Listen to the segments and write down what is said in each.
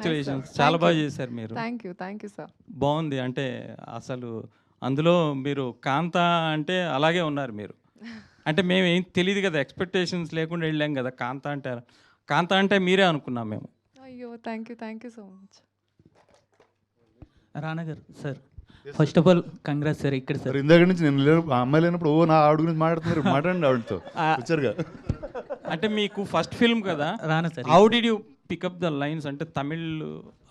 Congratulations. చాలా బాగా చేశారు మీరు. Thank you sir. బాగుంది. అంటే అసలు అందులో మీరు కాంత అంటే అలాగే ఉన్నారు మీరు. అంటే మేమేం తెలీదు కదా, ఎక్స్పెక్టేషన్స్ లేకుండా వెళ్ళాం కదా. కాంత అంటే మీరే అనుకున్నాం మేము. అయ్యో thank you so much. Rana garu sir, first of all congrats sir. ఇక్కడ సార్ ఇందాక నుంచి నేను ఆ అమ్మాయి లేనప్పుడు నా ఆవిడ గురించి మాట్లాడుతున్నారు. మాట్లాడండి ఆవిడతో వచ్చారుగా. అంటే మీకు ఫస్ట్ ఫిల్మ్ కదా, రానా sir. How did you pick up the lines? అంటే తమిళ్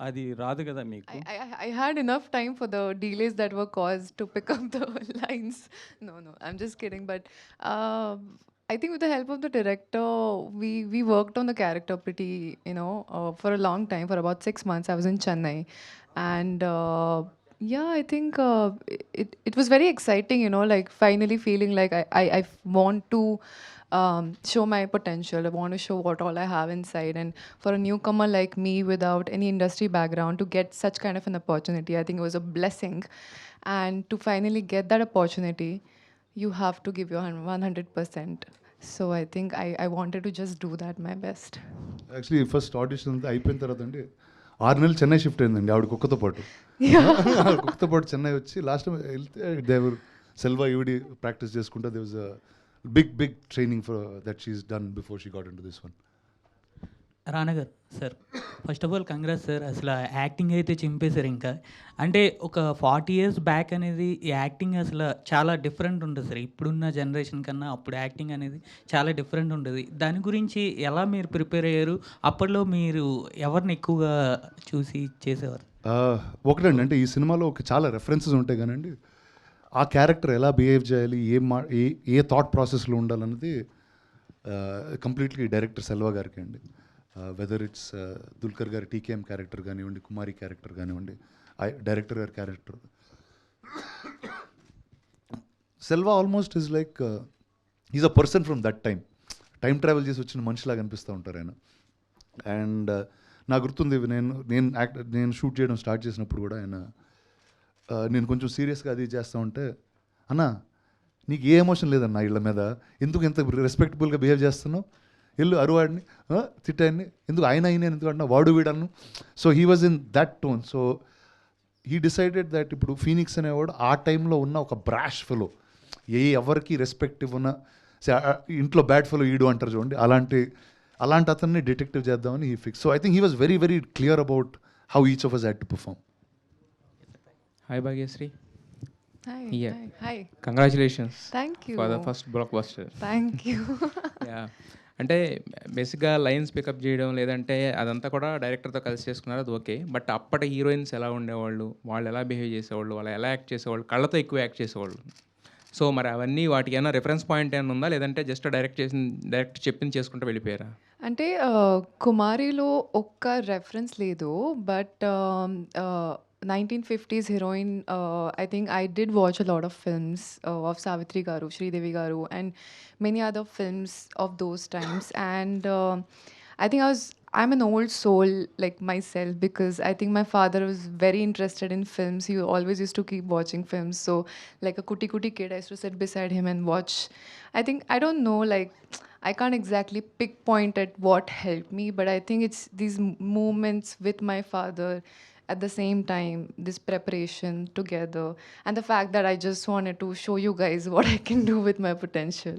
అది రాదు కదా మీకు. I had enough time for the delays that were caused to pick up the lines. No, I'm just kidding. But I think with the help of the director, we worked on the character pretty, for a long time. For about 6 months, I was in Chennai, and yeah, I think it was very exciting. Like finally feeling like I want to show my potential. I want to show what all I have inside. And for a newcomer like me without any industry background to get such kind of an opportunity, I think it was a blessing. And to finally get that opportunity, you have to give your 100%. So I think I wanted to just do that my best. Actually first audition అంతా అయిపోయిన తర్వాత అండి 6 నెలలు Chennai shift అయిందండి ఆవిడ కుక్కతో పాటు. కుక్కతో పాటు చెన్నై వచ్చి లాస్ట్ టైం వెళ్తే దేవర్ సెల్వా ఈవిడి ప్రాక్టీస్ చేసుకుంటే they was big training for that she is done before she got in to this one. Rana garu sir, first of all congrats sir. అసలు యాక్టింగ్ అయితే చింపేశారు. ఇంకా అంటే ఒక 40 years బ్యాక్ అనేది ఈ యాక్టింగ్ అసలు చాలా డిఫరెంట్ ఉంటుంది సార్. ఇప్పుడున్న జనరేషన్ కన్నా అప్పుడు యాక్టింగ్ అనేది చాలా డిఫరెంట్ ఉంటుంది. దాని గురించి ఎలా మీరు ప్రిపేర్ అయ్యారు? అప్పట్లో మీరు ఎవరిని ఎక్కువగా చూసి చేసేవారు? ఒకటండి, అంటే ఈ సినిమాలో చాలా రెఫరెన్సెస్ ఉంటాయి కానండి, ఆ క్యారెక్టర్ ఎలా బిహేవ్ చేయాలి, ఏ థాట్ ప్రాసెస్లో ఉండాలన్నది కంప్లీట్లీ డైరెక్టర్ సెల్వా గారికి అండి. వెదర్ ఇట్స్ దుల్కర్ గారి టీకేఎం క్యారెక్టర్ కానివ్వండి, కుమారి క్యారెక్టర్ కానివ్వండి, డైరెక్టర్ గారి character. Selva almost is like is a person from that time travel చేసి వచ్చిన మనిషిలాగా అనిపిస్తూ ఉంటారు ఆయన. అండ్ నాకు గుర్తుంది, నేను షూట్ చేయడం స్టార్ట్ చేసినప్పుడు కూడా ఆయన నేను కొంచెం సీరియస్గా అది చేస్తూ ఉంటే, అన్న నీకు ఏ ఎమోషన్ లేదన్న వీళ్ళ మీద, ఎందుకు ఎంత రెస్పెక్టబుల్గా బిహేవ్ చేస్తున్నావు, వెళ్ళు అరువాడిని తిట్టాడిని, ఎందుకు ఆయన ఎందుకు అన్నా వాడు వీడన్ను. So he was in that tone. So he decided that ఇప్పుడు ఫీనిక్స్ అనేవాడు ఆ టైంలో ఉన్న ఒక బ్రాష్ ఫెలో, ఎవరికి రెస్పెక్ట్ ఇవ్వన ఇంట్లో బ్యాడ్ ఫెలో ఈడు అంటారు చూడండి, అలాంటి అతన్ని డిటెక్టివ్ చేద్దామని he fix. So I think he was very clear about how each of us had to perform. Hi Bhagyashree. Hi. Yeah. Hi. Congratulations. Thank you. For the first blockbuster. Thank you. Yeah. అంటే బేసిక్గా lines pickup చేయడం లేదంటే అదంతా కూడా డైరెక్టర్తో కలిసి చేసుకున్నారు, అది okay. But అప్పటి హీరోయిన్స్ ఎలా ఉండేవాళ్ళు, వాళ్ళు ఎలా బిహేవ్ చేసేవాళ్ళు, వాళ్ళు ఎలా యాక్ట్ చేసేవాళ్ళు, కళ్ళతో ఎక్కువ యాక్ట్ చేసేవాళ్ళు. సో మరి అవన్నీ వాటికి ఏమైనా రెఫరెన్స్ పాయింట్ ఏమైనా ఉందా, లేదంటే జస్ట్ డైరెక్ట్ చెప్పింది చేసుకుంటూ వెళ్ళిపోయారా? అంటే కుమారిలో ఒక్క రెఫరెన్స్ లేదు, but 1950s heroine, I think I did watch a lot of films of Savitri Garu, Sridevi Garu, and many other films of those times. And I think I'm an old soul like myself, because I think my father was very interested in films. He always used to keep watching films. So like a kuti kid, I used to sit beside him and watch. I think, I don't know, like I can't exactly pinpoint at what helped me, but I think it's these moments with my father at the same time, this preparation together, and the fact that I just wanted to show you guys what I can do with my potential.